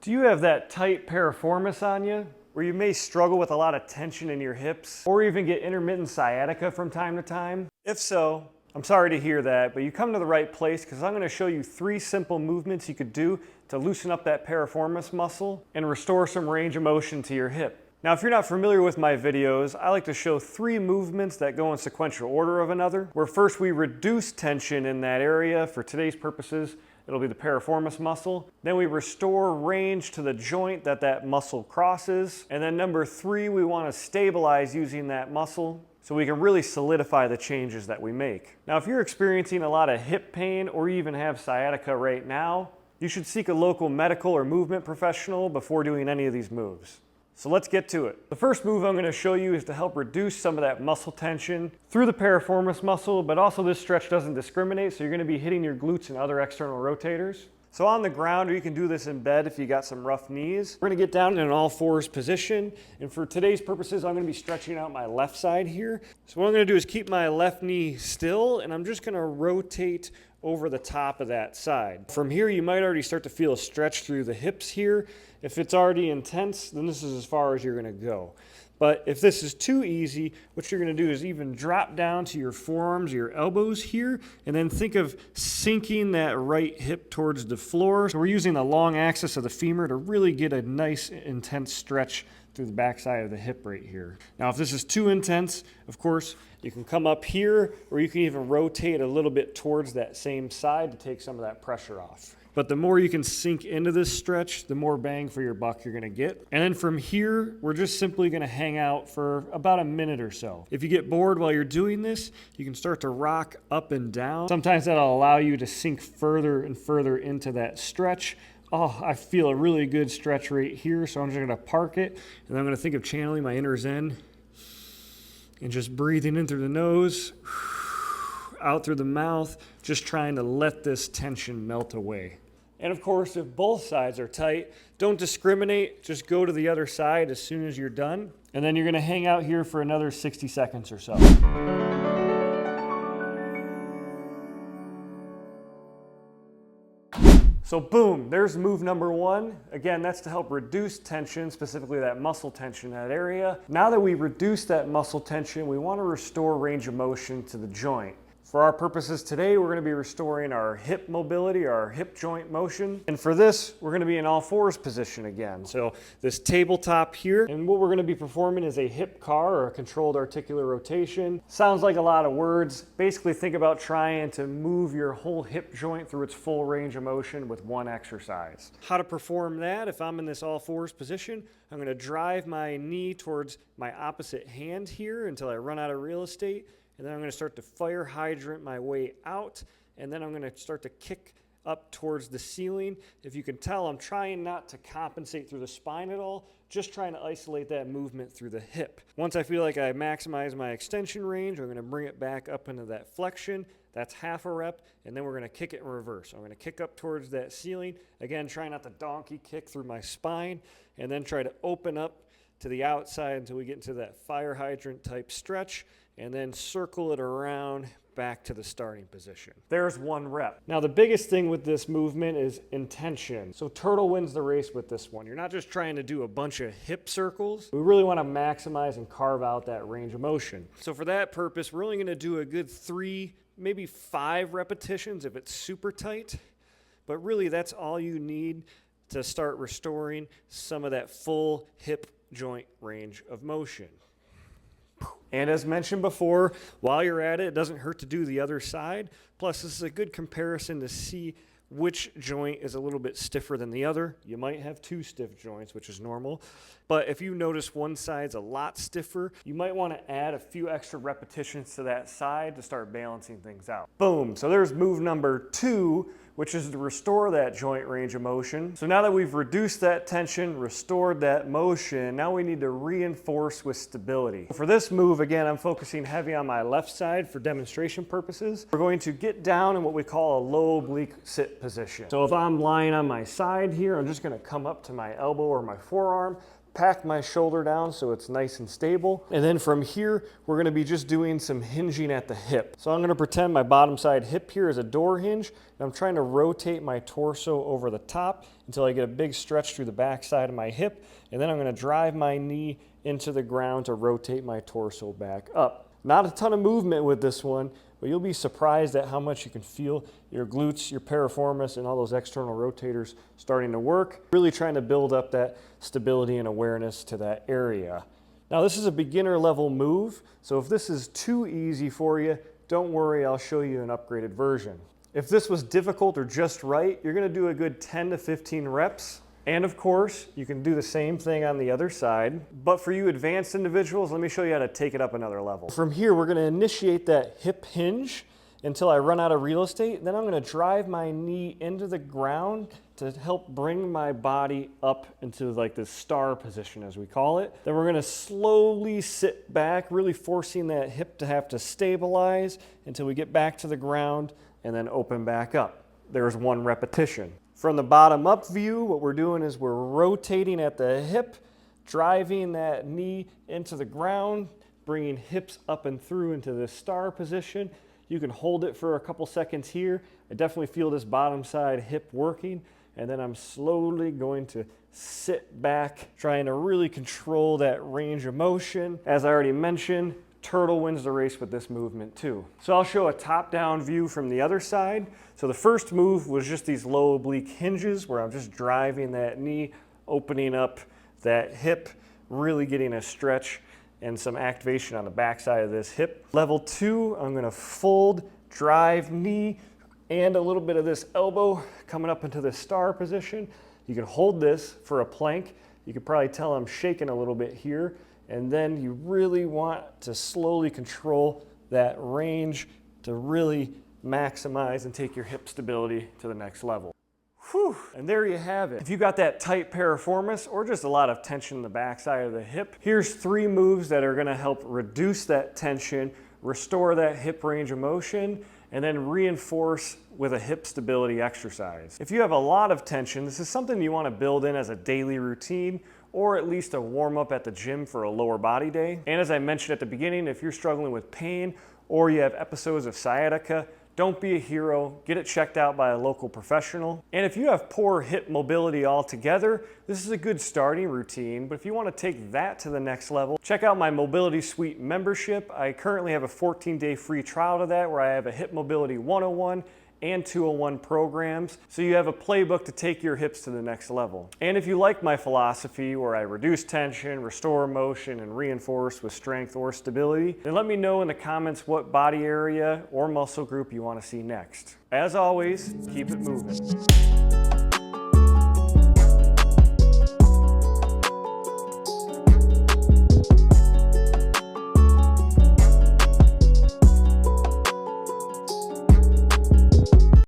Do you have that tight piriformis on you, where you may struggle with a lot of tension in your hips, or even get intermittent sciatica from time to time? If so, I'm sorry to hear that, but you come to the right place because I'm going to show you 3 simple movements you could do to loosen up that piriformis muscle and restore some range of motion to your hip. Now, if you're not familiar with my videos, I like to show 3 movements that go in sequential order of another, where first we reduce tension in that area. For today's purposes, it'll be the piriformis muscle. Then we restore range to the joint that muscle crosses. And then number 3, we want to stabilize using that muscle so we can really solidify the changes that we make. Now, if you're experiencing a lot of hip pain or you even have sciatica right now, you should seek a local medical or movement professional before doing any of these moves. So let's get to it. The first move I'm going to show you is to help reduce some of that muscle tension through the piriformis muscle, but also this stretch doesn't discriminate, so you're going to be hitting your glutes and other external rotators. So on the ground, or you can do this in bed if you got some rough knees. We're going to get down in an all-fours position, and for today's purposes, I'm going to be stretching out my left side here. So what I'm going to do is keep my left knee still, and I'm just going to rotate over the top of that side. From here, you might already start to feel a stretch through the hips here. If it's already intense, then this is as far as you're going to go. But if this is too easy, what you're going to do is even drop down to your forearms, your elbows here, and then think of sinking that right hip towards the floor. So we're using the long axis of the femur to really get a nice intense stretch through the backside of the hip right here. Now, if this is too intense, of course, you can come up here, or you can even rotate a little bit towards that same side to take some of that pressure off. But the more you can sink into this stretch, the more bang for your buck you're gonna get. And then from here, we're just simply gonna hang out for about a minute or so. If you get bored while you're doing this, you can start to rock up and down. Sometimes that'll allow you to sink further and further into that stretch. Oh, I feel a really good stretch right here, so I'm just gonna park it, and I'm gonna think of channeling my inner Zen and just breathing in through the nose, out through the mouth, just trying to let this tension melt away. And of course, if both sides are tight, don't discriminate, just go to the other side as soon as you're done. And then you're gonna hang out here for another 60 seconds or so. So boom, there's move number 1. Again, that's to help reduce tension, specifically that muscle tension in that area. Now that we reduce that muscle tension, we want to restore range of motion to the joint. For our purposes today, we're going to be restoring our hip mobility, our hip joint motion. And for this, we're going to be in all-fours position again. So this tabletop here, and what we're going to be performing is a hip car, or a controlled articular rotation. Sounds like a lot of words. Basically, think about trying to move your whole hip joint through its full range of motion with one exercise. How to perform that? If I'm in this all-fours position, I'm going to drive my knee towards my opposite hand here until I run out of real estate. And then I'm going to start to fire hydrant my way out, and then I'm going to start to kick up towards the ceiling. If you can tell, I'm trying not to compensate through the spine at all, just trying to isolate that movement through the hip. Once I feel like I maximize my extension range, I'm going to bring it back up into that flexion. That's half a rep, and then we're going to kick it in reverse. I'm going to kick up towards that ceiling. Again, try not to donkey kick through my spine, and then try to open up to the outside until we get into that fire hydrant type stretch, and then circle it around back to the starting position. There's 1 rep. Now, the biggest thing with this movement is intention. So turtle wins the race with this one. You're not just trying to do a bunch of hip circles. We really want to maximize and carve out that range of motion. So for that purpose, we're only going to do a good 3, maybe 5 repetitions if it's super tight. But really, that's all you need to start restoring some of that full hip joint range of motion. And as mentioned before, while you're at it, it doesn't hurt to do the other side. Plus, this is a good comparison to see which joint is a little bit stiffer than the other. You might have 2 stiff joints, which is normal. But if you notice one side's a lot stiffer, you might want to add a few extra repetitions to that side to start balancing things out. Boom. So there's move number 2, which is to restore that joint range of motion. So now that we've reduced that tension, restored that motion, now we need to reinforce with stability. For this move, again, I'm focusing heavy on my left side for demonstration purposes. We're going to get down in what we call a low oblique sit position. So if I'm lying on my side here, I'm just going to come up to my elbow or my forearm, pack my shoulder down so it's nice and stable. And then from here, we're gonna be just doing some hinging at the hip. So I'm gonna pretend my bottom side hip here is a door hinge, and I'm trying to rotate my torso over the top until I get a big stretch through the back side of my hip, and then I'm gonna drive my knee into the ground to rotate my torso back up. Not a ton of movement with this one, but you'll be surprised at how much you can feel your glutes, your piriformis, and all those external rotators starting to work. Really trying to build up that stability and awareness to that area. Now this is a beginner level move, so if this is too easy for you, don't worry, I'll show you an upgraded version. If this was difficult or just right, you're gonna do a good 10 to 15 reps. And of course, you can do the same thing on the other side. But for you advanced individuals, let me show you how to take it up another level. From here, we're gonna initiate that hip hinge until I run out of real estate. Then I'm gonna drive my knee into the ground to help bring my body up into like this star position, as we call it. Then we're gonna slowly sit back, really forcing that hip to have to stabilize until we get back to the ground and then open back up. There's one repetition. From the bottom up view, what we're doing is we're rotating at the hip, driving that knee into the ground, bringing hips up and through into this star position. You can hold it for a couple seconds here. I definitely feel this bottom side hip working, and then I'm slowly going to sit back, trying to really control that range of motion. As I already mentioned, turtle wins the race with this movement too. So I'll show a top-down view from the other side. So the first move was just these low oblique hinges where I'm just driving that knee, opening up that hip, really getting a stretch and some activation on the backside of this hip. Level 2, I'm gonna fold, drive knee, and a little bit of this elbow coming up into the star position. You can hold this for a plank. You can probably tell I'm shaking a little bit here. And then you really want to slowly control that range to really maximize and take your hip stability to the next level. Whew, and there you have it. If you got that tight piriformis or just a lot of tension in the backside of the hip, here's 3 moves that are gonna help reduce that tension, restore that hip range of motion, and then reinforce with a hip stability exercise. If you have a lot of tension, this is something you wanna build in as a daily routine or at least a warm up at the gym for a lower body day. And as I mentioned at the beginning, if you're struggling with pain or you have episodes of sciatica, don't be a hero, get it checked out by a local professional. And if you have poor hip mobility altogether, this is a good starting routine, but if you want to take that to the next level, check out my Mobility Suite membership. I currently have a 14-day free trial to that where I have a Hip Mobility 101 and 201 programs, so you have a playbook to take your hips to the next level. And if you like my philosophy where I reduce tension, restore motion, and reinforce with strength or stability, then let me know in the comments what body area or muscle group you want to see next. As always, keep it moving.